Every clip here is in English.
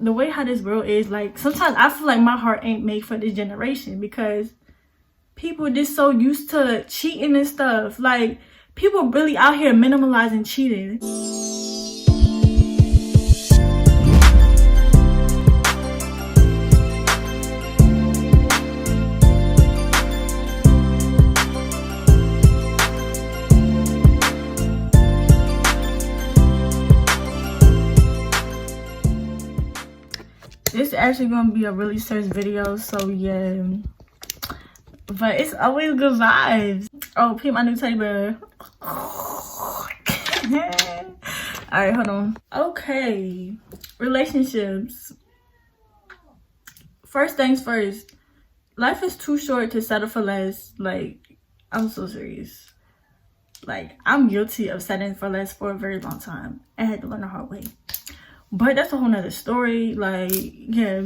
the way how this world is, like, sometimes I feel like my heart ain't made for this generation, because people just so used to cheating and stuff. Like, people really out here minimalizing cheating. This is actually gonna be a really serious video, so yeah. But it's always good vibes. Oh, peep my new teddy bear. Alright, hold on. Okay. Relationships. First things first. Life is too short to settle for less. Like, I'm so serious. Like, I'm guilty of settling for less for a very long time. I had to learn the hard way. But that's a whole nother story. Like, yeah.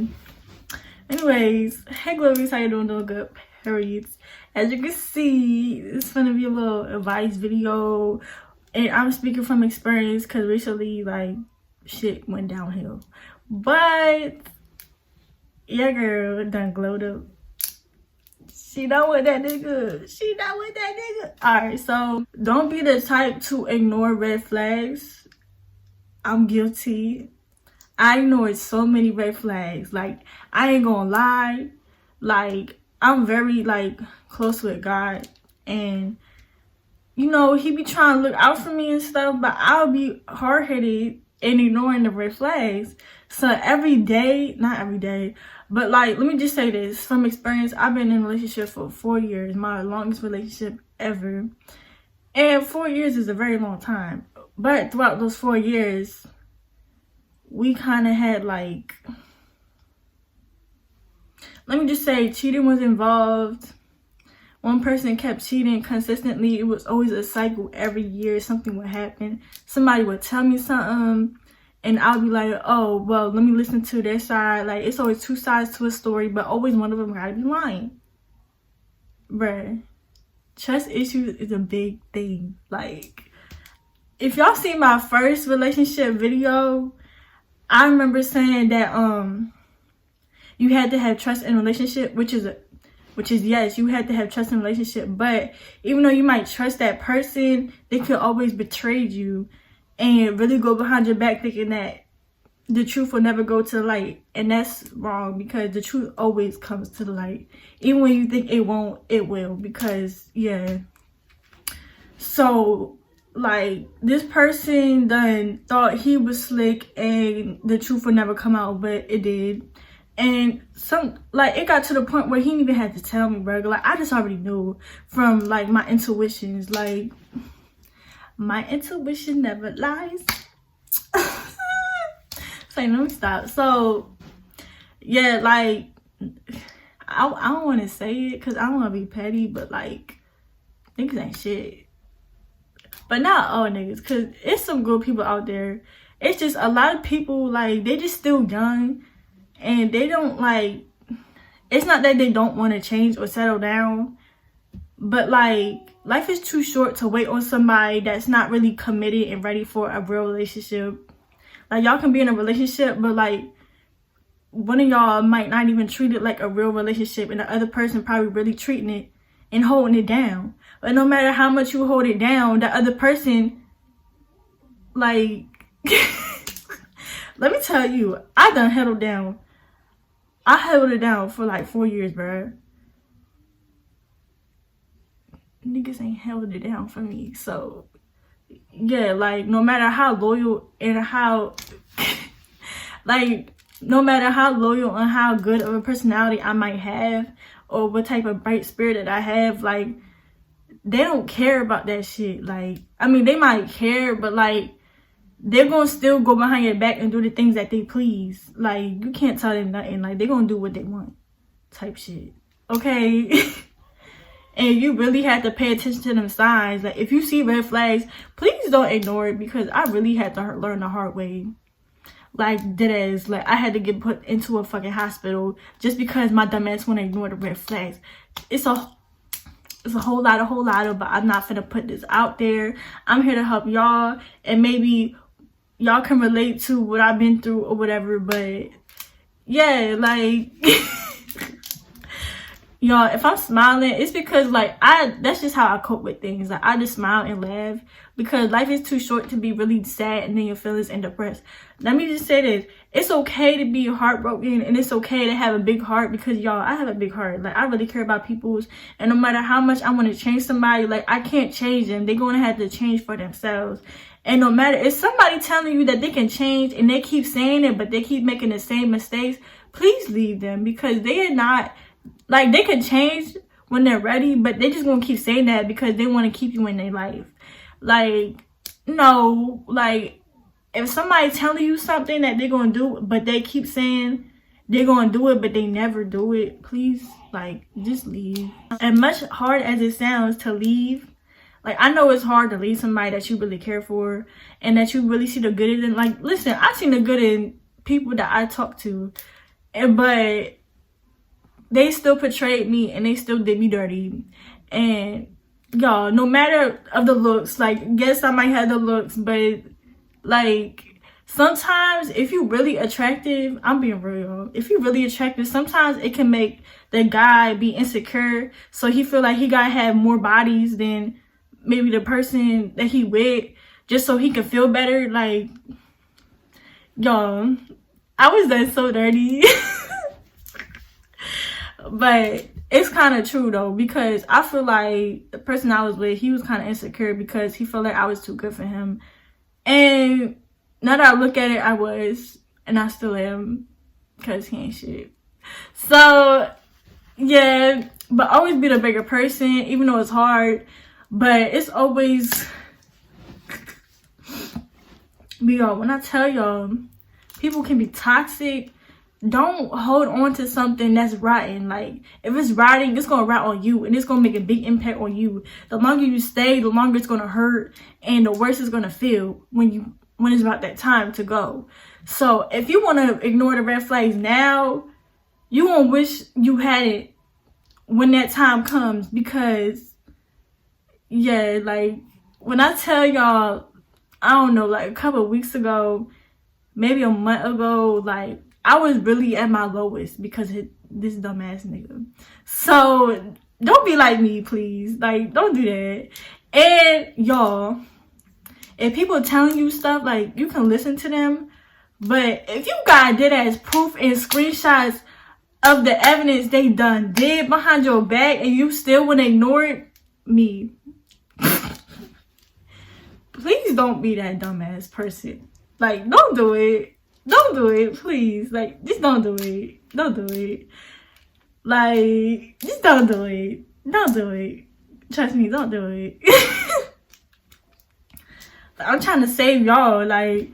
Anyways, hey Glories, how you doing? Doing good, periods. As you can see, it's gonna be a little advice video, and I'm speaking from experience because recently, like, shit went downhill. But yeah, girl done glowed up. She done with that nigga. She done with that nigga. Alright, so don't be the type to ignore red flags. I'm guilty. I ignored so many red flags. Like, I ain't gonna lie. Like, I'm very, like, close with God. And, you know, he be trying to look out for me and stuff. But I'll be hard-headed and ignoring the red flags. So every day, not every day, but, like, let me just say this. From experience, I've been in a relationship for 4 years. My longest relationship ever. And 4 years is a very long time. But throughout those 4 years, we kind of had, like, let me just say, cheating was involved. One person kept cheating consistently. It was always a cycle. Every year something would happen. Somebody would tell me something, and I'll be like, oh, well, let me listen to their side. Like, it's always two sides to a story, but always one of them gotta be lying. Bruh, trust issues is a big thing. Like, if y'all see my first relationship video, I remember saying that you had to have trust in a relationship, which is yes, you had to have trust in a relationship. But even though you might trust that person, they could always betray you and really go behind your back thinking that the truth will never go to the light. And that's wrong, because the truth always comes to the light. Even when you think it won't, it will. Because, yeah. So, like, this person done thought he was slick and the truth would never come out, but it did. And it got to the point where he didn't even have to tell me, bro. Like, I just already knew from, like, my intuitions. Like, my intuition never lies. So, let me stop. So, yeah, like, I don't want to say it because I don't want to be petty, but, like, niggas ain't shit. But not all niggas, because it's some good people out there. It's just a lot of people, like, they just still young. And they don't, like, it's not that they don't want to change or settle down. But, like, life is too short to wait on somebody that's not really committed and ready for a real relationship. Like, y'all can be in a relationship, but, like, one of y'all might not even treat it like a real relationship. And the other person probably really treating it and holding it down. But no matter how much you hold it down, the other person, like, let me tell you, I done held down. I held it down for like 4 years, bruh. Niggas ain't held it down for me. So, yeah, like, no matter how loyal and how, like, no matter how loyal and how good of a personality I might have, or what type of bright spirit that I have, like, they don't care about that shit. Like, I mean, they might care, but, like, they're gonna still go behind your back and do the things that they please. Like, you can't tell them nothing. Like, they're gonna do what they want type shit. Okay? And you really have to pay attention to them signs. Like, if you see red flags, please don't ignore it, because I really had to learn the hard way. Like, deadass. Like, I had to get put into a fucking hospital just because my dumb ass want to ignore the red flags. It's a whole lot of, but I'm not finna put this out there. I'm here to help y'all, and maybe y'all can relate to what I've been through or whatever. But yeah, like y'all, if I'm smiling, it's because like that's just how I cope with things. Like I just smile and laugh because life is too short to be really sad and then your feelings and depressed. Let me just say this. It's okay to be heartbroken and it's okay to have a big heart because y'all, I have a big heart. Like I really care about people's, and no matter how much I want to change somebody, like I can't change them. They're gonna have to change for themselves. And no matter if somebody telling you that they can change and they keep saying it but they keep making the same mistakes, please leave them because they are not. Like, they could change when they're ready, but they just gonna keep saying that because they want to keep you in their life. Like, no, like, if somebody telling you something that they're gonna do, but they keep saying they're gonna do it, but they never do it, please, like, just leave. And much hard as it sounds to leave, like, I know it's hard to leave somebody that you really care for and that you really see the good in them. Like, listen, I seen the good in people that I talk to, but they still portrayed me and they still did me dirty. And y'all, no matter of the looks, like, yes, I might have the looks, but like sometimes if you really attractive, I'm being real, if you really attractive, sometimes it can make the guy be insecure, so he feel like he gotta have more bodies than maybe the person that he with, just so he can feel better. Like, y'all, I was done so dirty. But it's kind of true though, because I feel like the person I was with, he was kind of insecure because he felt like I was too good for him. And now that I look at it, I was, and I still am, because he ain't shit. So yeah, but always be the bigger person, even though it's hard. But it's always y'all, when I tell y'all, people can be toxic. Don't hold on to something that's rotten. Like, if it's rotting, it's gonna rot on you and it's gonna make a big impact on you. The longer you stay, the longer it's gonna hurt and the worse it's gonna feel when it's about that time to go. So if you want to ignore the red flags now, you won't wish you had it when that time comes. Because yeah, like, when I tell y'all, I don't know, like a couple of weeks ago, maybe a month ago, like, I was really at my lowest because of this dumbass nigga. So don't be like me, please. Like, don't do that. And y'all, if people telling you stuff, like, you can listen to them, but if you got dead ass proof and screenshots of the evidence they did behind your back and you still want to ignore me, please don't be that dumbass person. Like, don't do it. Don't do it, please. Like, just don't do it. Don't do it. Like, just don't do it. Don't do it. Trust me, don't do it. I'm trying to save y'all. Like,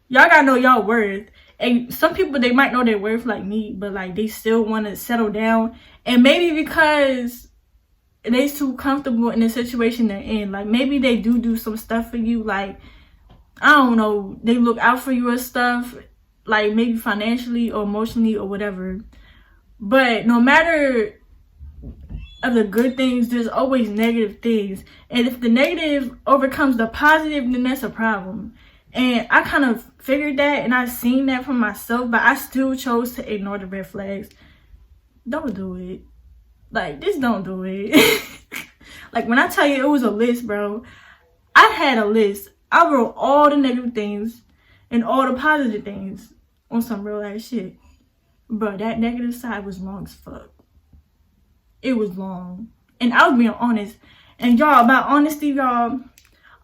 y'all gotta know y'all worth. And some people, they might know their worth like me, but like, they still want to settle down. And maybe because they're too comfortable in the situation they're in. Like, maybe they do some stuff for you. Like, I don't know, they look out for you or stuff, like maybe financially or emotionally or whatever. But no matter of the good things, there's always negative things. And if the negative overcomes the positive, then that's a problem. And I kind of figured that and I've seen that for myself, but I still chose to ignore the red flags. Don't do it. Like, just don't do it. Like, when I tell you it was a list, bro, I had a list. I wrote all the negative things and all the positive things on some real ass shit. Bro, that negative side was long as fuck. It was long. And I was being honest. And y'all, about honesty, y'all,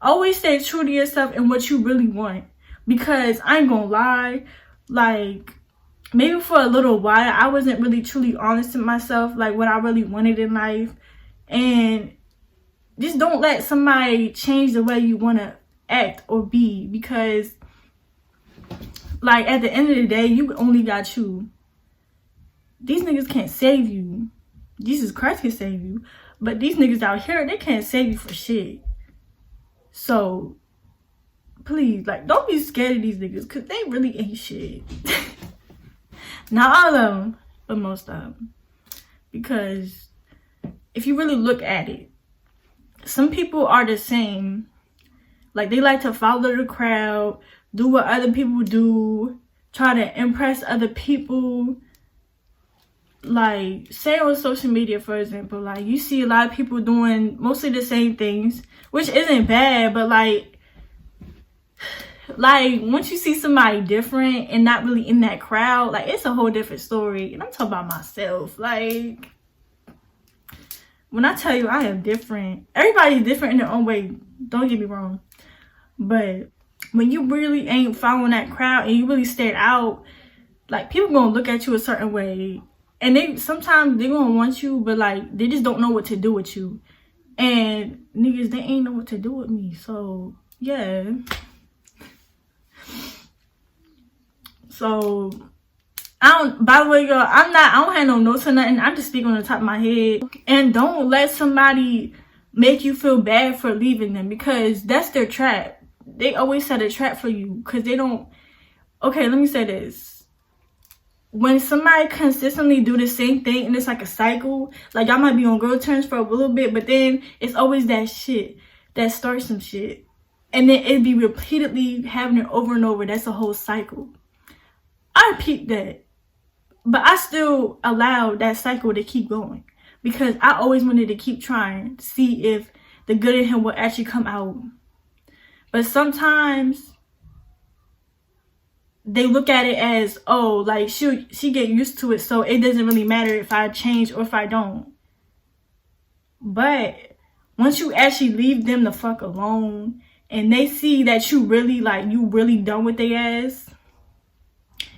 always stay true to yourself and what you really want. Because I ain't gonna lie, like, maybe for a little while, I wasn't really truly honest with myself, like what I really wanted in life. And just don't let somebody change the way you want to act or be, because like, at the end of the day, you only got you. These niggas can't save you. Jesus Christ can save you, but these niggas out here, they can't save you for shit. So please, like, don't be scared of these niggas, because they really ain't shit. Not all of them, but most of them. Because if you really look at it, some people are the same. Like, they like to follow the crowd, do what other people do, try to impress other people. Like, say on social media, for example, like, you see a lot of people doing mostly the same things, which isn't bad, but like once you see somebody different and not really in that crowd, like, it's a whole different story. And I'm talking about myself. Like, when I tell you I am different, everybody's different in their own way, don't get me wrong, but when you really ain't following that crowd and you really stand out, like, people gonna look at you a certain way, and sometimes they gonna want you, but like, they just don't know what to do with you. And niggas, they ain't know what to do with me. So yeah. So by the way, girl, I don't have no notes or nothing. I just speak on the top of my head. And don't let somebody make you feel bad for leaving them, because that's their trap. They always set a trap for you, because they don't. Okay, let me say this. When somebody consistently do the same thing and it's like a cycle, like, y'all might be on good terms for a little bit, but then it's always that shit that starts some shit. And then it'd be repeatedly having it over and over. That's a whole cycle. I peeped that. But I still allowed that cycle to keep going, because I always wanted to keep trying to see if the good in him would actually come out. But sometimes they look at it as, oh, like, she get used to it, so it doesn't really matter if I change or if I don't. But once you actually leave them the fuck alone and they see that you really done with their ass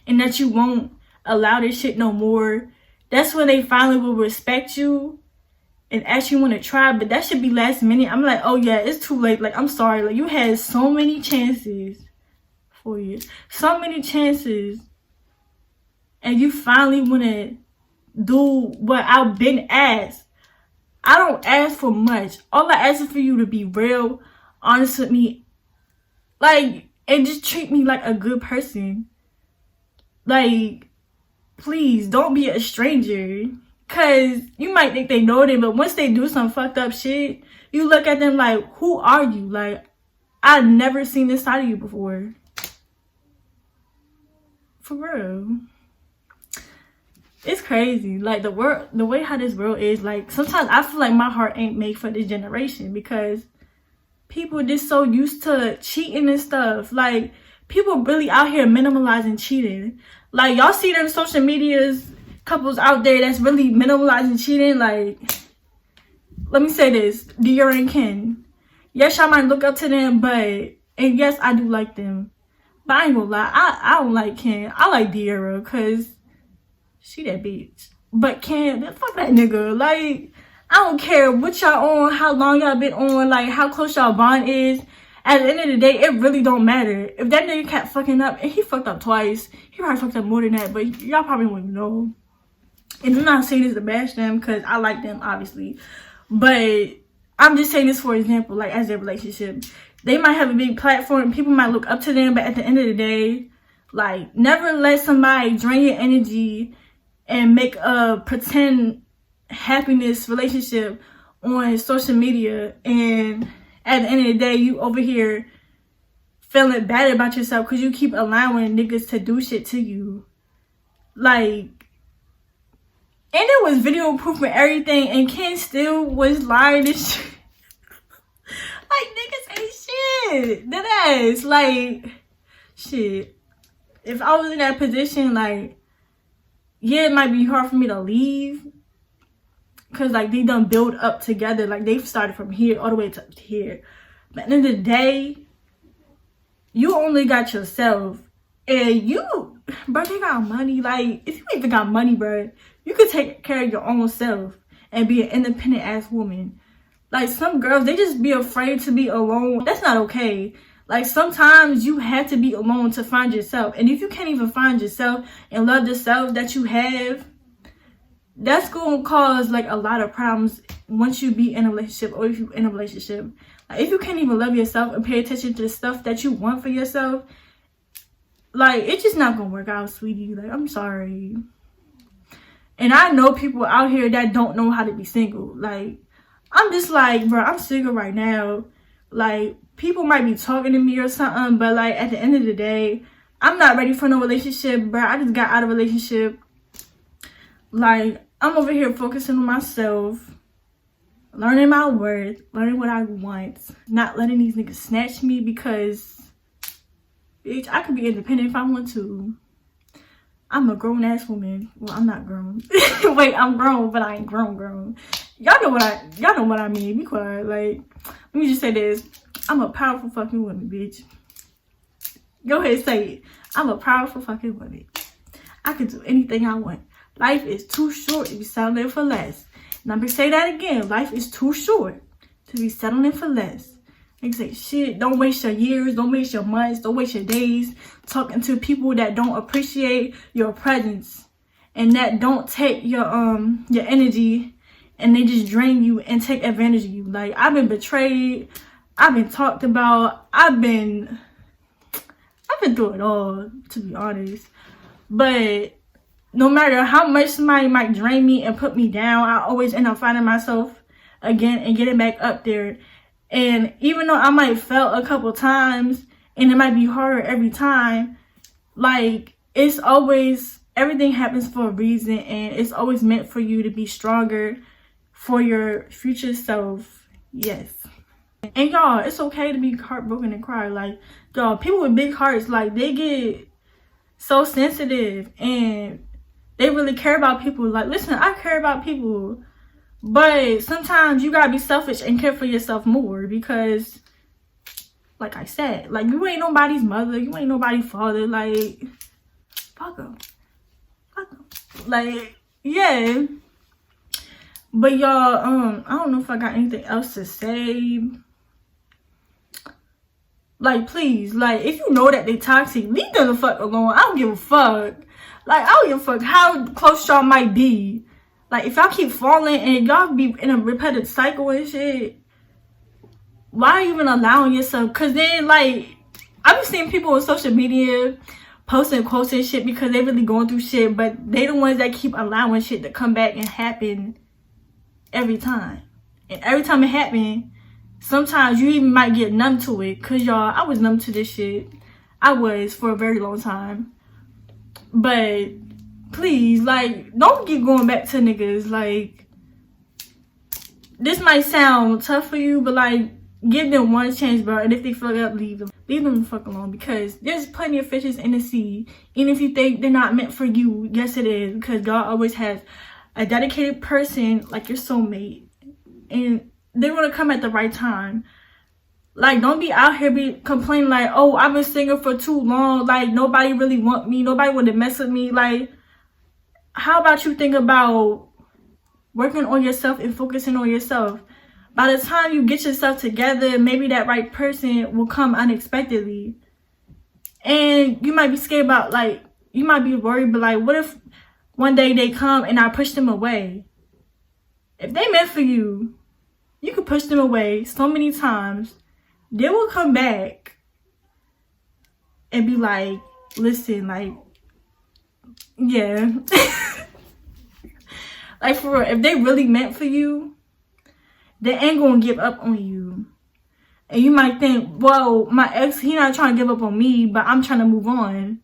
and that you won't allow this shit no more, that's when they finally will respect you and actually want to try. But that should be last minute. I'm like, oh yeah, it's too late. Like, I'm sorry. Like, you had so many chances. 4 years. So many chances. And you finally want to do what I've been asked. I don't ask for much. All I ask is for you to be real, honest with me. Like, and just treat me like a good person. Like, please don't be a stranger, because you might think they know them, but once they do some fucked up shit, you look at them like, who are you? Like, I've never seen this side of you before. For real. It's crazy. Like, the way how this world is, like, sometimes I feel like my heart ain't made for this generation, because people just so used to cheating and stuff. Like, people really out here minimalizing cheating. Like, y'all see them social medias, couples out there that's really minimalizing cheating. Like, let me say this, Dior and Ken. Yes, y'all might look up to them, and yes, I do like them. But I ain't gonna lie, I don't like Ken. I like Dior, because she that bitch. But Ken, fuck that nigga. Like, I don't care what y'all on, how long y'all been on, like, how close y'all bond is. At the end of the day, it really don't matter. If that nigga kept fucking up, and he fucked up twice, he probably fucked up more than that, but y'all probably wouldn't know. And I'm not saying this to bash them, because I like them, obviously. But I'm just saying this for example, like, as their relationship. They might have a big platform, people might look up to them, but at the end of the day, like, never let somebody drain your energy and make a pretend happiness relationship on social media, and at the end of the day, you over here feeling bad about yourself because you keep allowing niggas to do shit to you. Like, and there was video proof and everything, and Ken still was lying and shit. Like, niggas ain't shit. That ass. Like, shit. If I was in that position, like, yeah, it might be hard for me to leave, because, like, they done build up together. Like, they've started from here all the way to here. But at the end of the day, you only got yourself. And you, bro, they got money. Like, if you even got money, bro, you could take care of your own self and be an independent ass woman. Like, some girls, they just be afraid to be alone. That's not okay. Like, sometimes you have to be alone to find yourself. And if you can't even find yourself and love the self that you have, that's going to cause, like, a lot of problems once you be in a relationship, or if you're in a relationship. Like, if you can't even love yourself and pay attention to the stuff that you want for yourself, like, it's just not going to work out, sweetie. Like, I'm sorry. And I know people out here that don't know how to be single. Like, I'm just like, bro, I'm single right now. Like, people might be talking to me or something, but like at the end of the day, I'm not ready for no relationship, bro. I just got out of a relationship. Like, I'm over here focusing on myself, learning my worth, learning what I want, not letting these niggas snatch me, because bitch, I could be independent if I want to. I'm a grown ass woman. Well, I'm not grown. Wait, I'm grown, but I ain't grown. Y'all know what I mean. Be quiet. Like, let me just say this. I'm a powerful fucking woman, bitch. Go ahead, say it. I'm a powerful fucking woman. I can do anything I want. Life is too short to be settling for less. And I'm gonna say that again. Life is too short to be settling for less. They say, shit, don't waste your years, don't waste your months, don't waste your days talking to people that don't appreciate your presence and that don't take your energy, and they just drain you and take advantage of you. Like, I've been betrayed, I've been talked about, I've been through it all, to be honest. But no matter how much somebody might drain me and put me down, I always end up finding myself again and getting back up there. And even though I might fail a couple times and it might be harder every time, like, it's always, everything happens for a reason, and it's always meant for you to be stronger for your future self. Yes. And y'all, it's okay to be heartbroken and cry. Like, y'all, people with big hearts, like, they get so sensitive and they really care about people. Like, listen, I care about people, but sometimes you gotta be selfish and care for yourself more, because, like I said, like, you ain't nobody's mother, you ain't nobody's father. Like, fuck them. Like, yeah. But y'all, I don't know if I got anything else to say. Like, please, like, if you know that they toxic, leave them the fuck alone. I don't give a fuck. Like, I don't give a fuck how close y'all might be. Like, if y'all keep falling and y'all be in a repetitive cycle and shit, why are you even allowing yourself? Because then, like, I've been seeing people on social media posting quotes and shit because they really going through shit, but they the ones that keep allowing shit to come back and happen every time. And every time it happens, sometimes you even might get numb to it. Because, y'all, I was numb to this shit. I was for a very long time. But please, like, don't keep going back to niggas. Like, this might sound tough for you, but, like, give them one chance, bro. And if they fuck up, leave them the fuck alone, because there's plenty of fishes in the sea. Even if you think they're not meant for you, yes it is, because God always has a dedicated person like your soulmate, and they want to come at the right time. Like, don't be out here be complaining like, oh, I've been single for too long, like, nobody really want me, nobody want to mess with me. Like, how about you think about working on yourself and focusing on yourself? By the time you get yourself together, maybe that right person will come unexpectedly. And you might be scared about, like, you might be worried, but, like, what if one day they come and I push them away? If they meant for you, you could push them away so many times. They will come back and be like, listen, like, yeah. Like, for real, if they really meant for you, they ain't gonna give up on you. And you might think, well, my ex, he not trying to give up on me, but I'm trying to move on.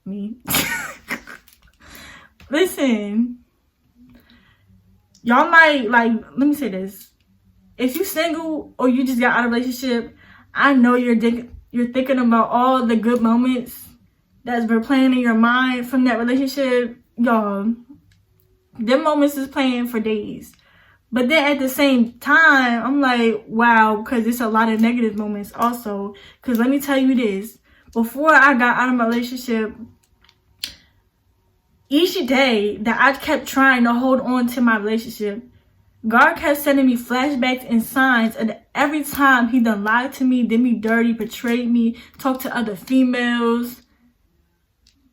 Me. Listen, y'all might, like, let me say this. If you single or you just got out of a relationship, I know you're thinking about all the good moments that's been playing in your mind from that relationship. Y'all, them moments is playing for days. But then at the same time, I'm like, wow, because it's a lot of negative moments also. Because let me tell you this. Before I got out of my relationship, each day that I kept trying to hold on to my relationship, God kept sending me flashbacks and signs. And every time he done lied to me, did me dirty, betrayed me, talked to other females,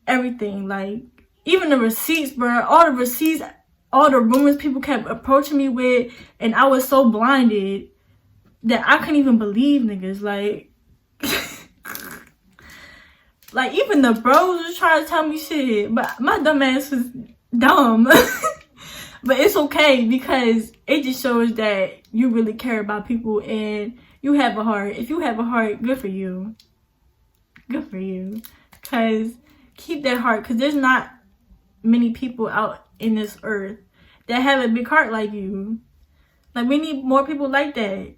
everything. Like, even the receipts, bro, all the receipts, all the rumors people kept approaching me with, and I was so blinded that I couldn't even believe niggas. Like, like, even the bros was trying to tell me shit, but my dumb ass was dumb. But it's okay, because it just shows that you really care about people and you have a heart. If you have a heart, good for you. Good for you. Because keep that heart. Because there's not many people out in this earth that have a big heart like you. Like, we need more people like that.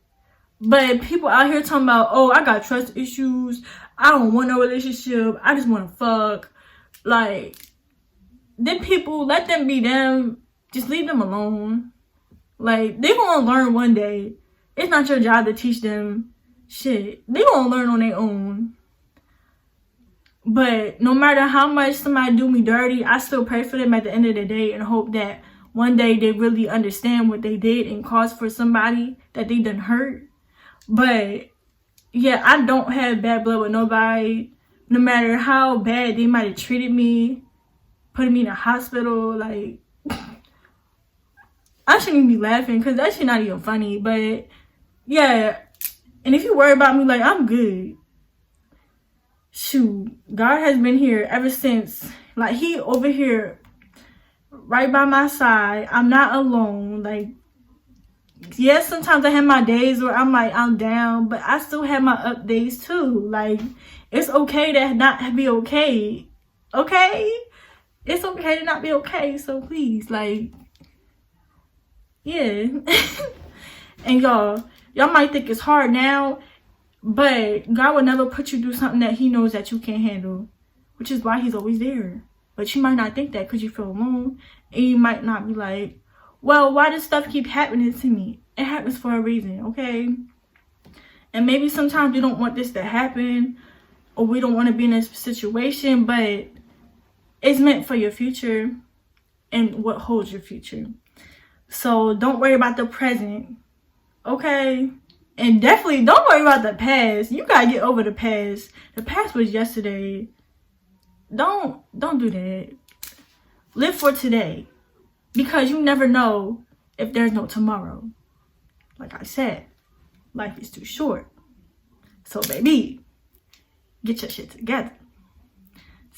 But people out here talking about, oh, I got trust issues. I don't want no relationship. I just want to fuck. Like, them people, let them be them. Just leave them alone. Like, they gonna learn one day. It's not your job to teach them shit. They gonna learn on their own. But no matter how much somebody do me dirty, I still pray for them at the end of the day and hope that one day they really understand what they did and cause for somebody that they done hurt. But yeah, I don't have bad blood with nobody. No matter how bad they might have treated me, putting me in a hospital, like, I shouldn't even be laughing because that shit not even funny. But yeah, and if you worry about me, like, I'm good. Shoot, God has been here ever since. Like, he over here right by my side. I'm not alone. Like, yes, sometimes I have my days where I'm like, I'm down, but I still have my up days too. Like, it's okay to not be okay. Okay? It's okay to not be okay. So please, like, yeah. And y'all might think it's hard now, but God will never put you through something that he knows that you can't handle, which is why he's always there. But you might not think that because you feel alone, and you might not be like, well, why does stuff keep happening to me? It happens for a reason, okay? And maybe sometimes we don't want this to happen, or we don't want to be in this situation, but it's meant for your future and what holds your future. So don't worry about the present, okay? And definitely don't worry about the past. You gotta get over the past. The past was yesterday. Don't do that. Live for today. Because you never know if there's no tomorrow. Like I said, life is too short. So baby, get your shit together.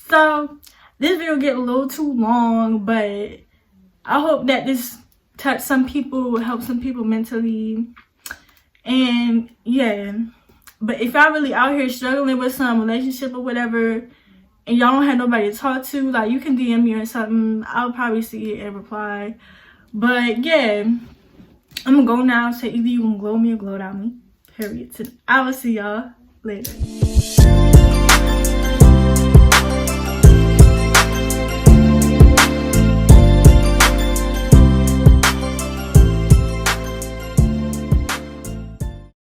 So this video get a little too long, but I hope that this touch some people, help some people mentally. And yeah, but if y'all really out here struggling with some relationship or whatever, and y'all don't have nobody to talk to, like, you can DM me or something. I'll probably see it and reply. But yeah, I'm gonna go now. So either you gonna glow me or glow down me. Period. I will see y'all later.